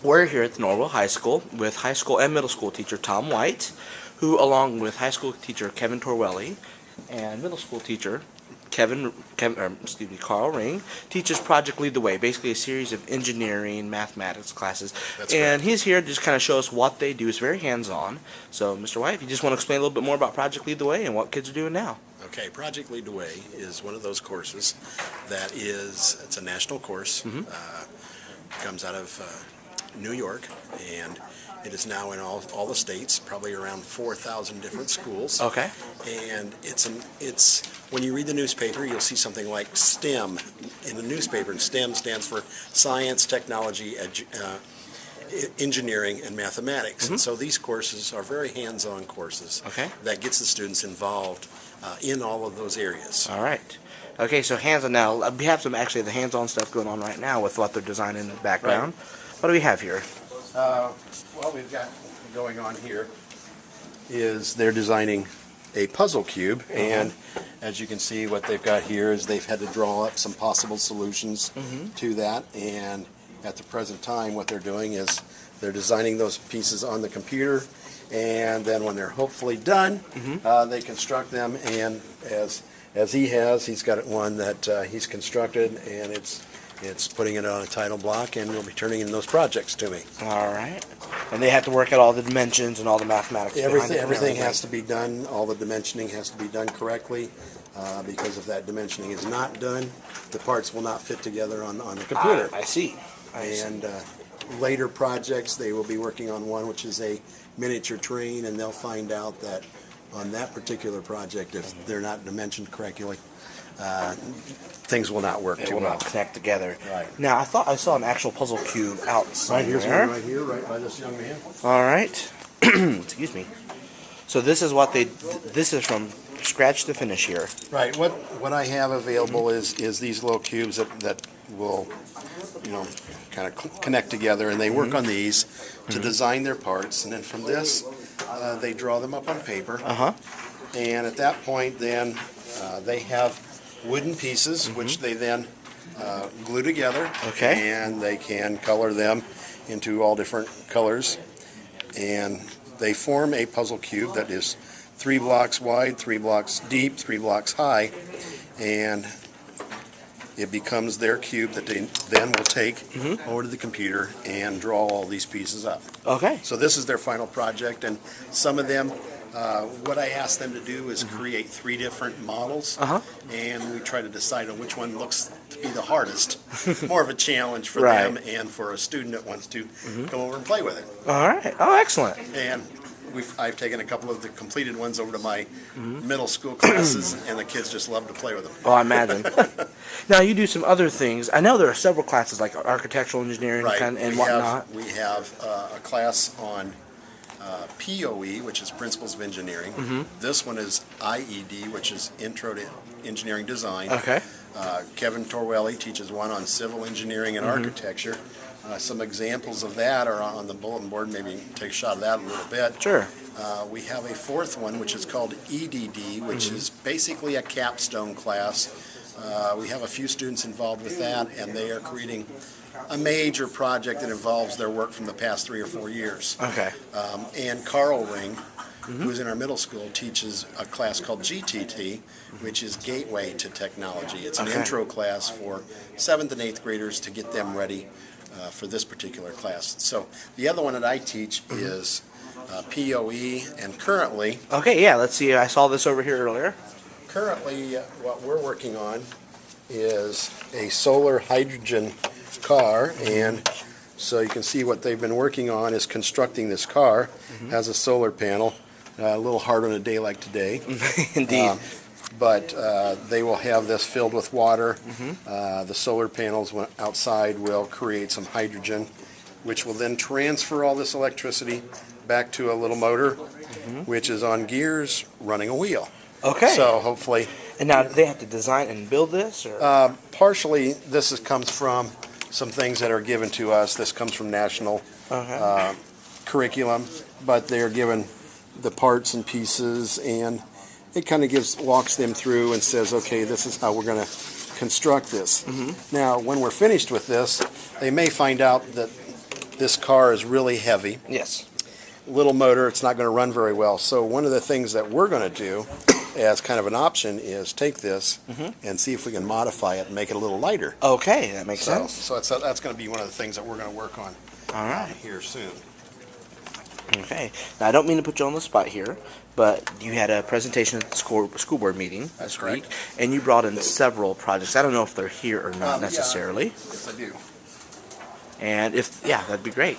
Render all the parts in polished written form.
We're here at the Norwell High School with high school and middle school teacher Tom White, who, along with high school teacher Kevin Torwelli and middle school teacher Carl Ring, teaches Project Lead the Way, basically a series of engineering, mathematics classes. That's and correct. he's here to just kind of show us what they do. It's very hands-on. So, Mr. White, if you just want to explain a little bit more about Project Lead the Way and what kids are doing now. Okay, Project Lead the Way is one of those courses that it's a national course. Comes out of New York, and it is now in all the states, probably around 4,000 different schools. Okay. And it's when you read the newspaper, you'll see something like STEM in the newspaper, and STEM stands for science, technology, engineering, and mathematics. And so these courses are very hands-on courses. Okay. That gets the students involved in all of those areas. All right. Okay, so hands-on now. We have some actually the hands-on stuff going on right now with what they're designing in the background. Right. What do we have here? What we've got going on here is they're designing a puzzle cube, and as you can see, what they've got here is they've had to draw up some possible solutions to that, and at the present time what they're doing is they're designing those pieces on the computer, and then when they're hopefully done, they construct them, and as he's got one that he's constructed, and it's putting it on a title block, and we'll be turning in those projects to me. All right. And they have to work out all the dimensions and all the mathematics. Everything has to be done. All the dimensioning has to be done correctly. Because if that dimensioning is not done, the parts will not fit together on the computer. I see. And later projects, they will be working on one which is a miniature train, and they'll find out that on that particular project, if they're not dimensioned correctly, things will not work They will not connect together. Right. Now, I thought I saw an actual puzzle cube outside. Here's one right here, right by this young man. All right. Excuse me. So this is what this is from scratch to finish here. Right. What I have available is these little cubes that will, kind of connect together, and they work on these to design their parts, and then from this, they draw them up on paper. And at that point, then they have wooden pieces, which they then glue together. Okay. And they can color them into all different colors, and they form a puzzle cube that is 3 blocks wide, 3 blocks deep, 3 blocks high, and it becomes their cube that they then will take over to the computer and draw all these pieces up. Okay. So this is their final project, and some of them, what I asked them to do is create 3 different models, and we try to decide on which one looks to be the hardest. More of a challenge for them and for a student that wants to come over and play with it. All right. Oh, excellent. And I've taken a couple of the completed ones over to my middle school classes, and the kids just love to play with them. Oh, I imagine. Now, you do some other things. I know there are several classes like architectural engineering and whatnot. We have a class on POE, which is Principles of Engineering. This one is IED, which is Intro to Engineering Design. Okay. Kevin Torwelli teaches one on civil engineering and architecture. Some examples of that are on the bulletin board. Maybe take a shot of that a little bit. Sure. We have a 4th one, which is called EDD, which is basically a capstone class. We have a few students involved with that, and they are creating a major project that involves their work from the past 3 or 4 years. Okay. And Carl Ring, who's in our middle school, teaches a class called GTT, which is Gateway to Technology. It's an intro class for 7th and 8th graders to get them ready for this particular class. So the other one that I teach is POE, and currently... Okay, yeah, let's see. I saw this over here earlier. Currently, what we're working on is a solar hydrogen car, and so you can see what they've been working on is constructing this car. Has a solar panel, a little hard on a day like today. Indeed. But they will have this filled with water. The solar panels outside will create some hydrogen, which will then transfer all this electricity back to a little motor, which is on gears running a wheel. Okay. So hopefully... And now, do they have to design and build this? Or? Partially, this comes from some things that are given to us. This comes from national curriculum, but they are given the parts and pieces, and it kind of walks them through and says, okay, this is how we're going to construct this. Now, when we're finished with this, they may find out that this car is really heavy. Yes. Little motor, it's not going to run very well. So one of the things that we're going to do as kind of an option is take this and see if we can modify it and make it a little lighter. Okay, that makes sense. So that's going to be one of the things that we're going to work on All right. here soon. Okay. Now, I don't mean to put you on the spot here, but you had a presentation at the school board meeting That's this week, correct. and you brought in several projects. I don't know if they're here or not Yeah. necessarily. Yes, I do. And yeah, that'd be great.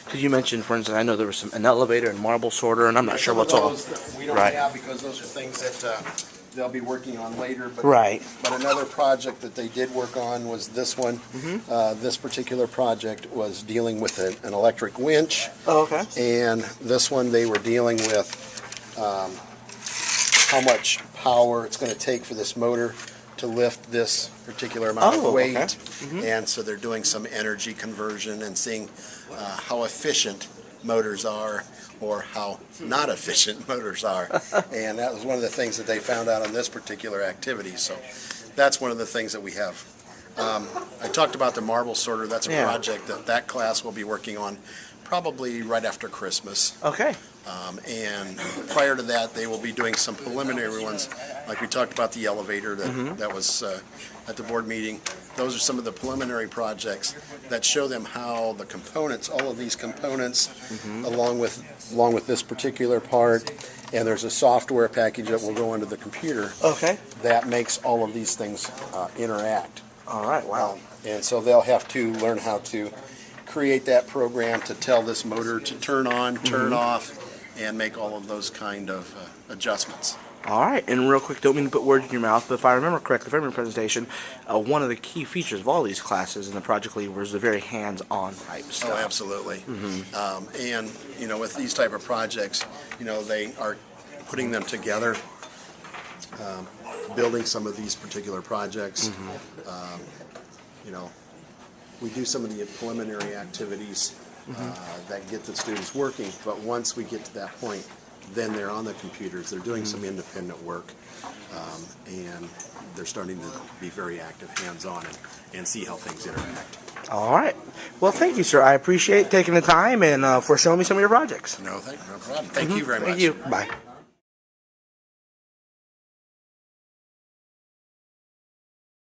Because you mentioned, for instance, I know there was an elevator and marble sorter, and I'm not sure what's all. We don't Right. have because those are things that they'll be working on later. But, Right. But another project that they did work on was this one. This particular project was dealing with an electric winch. Oh, okay. And this one, they were dealing with how much power it's going to take for this motor to lift this particular amount Oh, of weight. okay. And so they're doing some energy conversion and seeing how efficient motors are or how not efficient motors are. And that was one of the things that they found out on this particular activity. So that's one of the things that we have. I talked about the marble sorter. That's a Yeah. project that class will be working on probably right after Christmas. Okay. And prior to that, they will be doing some preliminary ones, like we talked about the elevator that was at the board meeting. Those are some of the preliminary projects that show them how the components, all of these components, along with this particular part, and there's a software package that will go into the computer Okay. that makes all of these things interact. All right. Wow. And so they'll have to learn how to create that program to tell this motor to turn on, turn off, and make all of those kind of adjustments. All right, and real quick, don't mean to put words in your mouth, but if I remember correctly from your presentation, one of the key features of all these classes in the Project Lead was the very hands-on type stuff. Oh, absolutely. And, you know, with these type of projects, you know, they are putting them together, building some of these particular projects. You know, we do some of the preliminary activities that get the students working, but once we get to that point, then they're on the computers, they're doing some independent work, and they're starting to be very active, hands-on, and see how things interact. All right. Well, thank you, sir. I appreciate taking the time and for showing me some of your projects. No problem. Thank you very much. Thank you. Bye.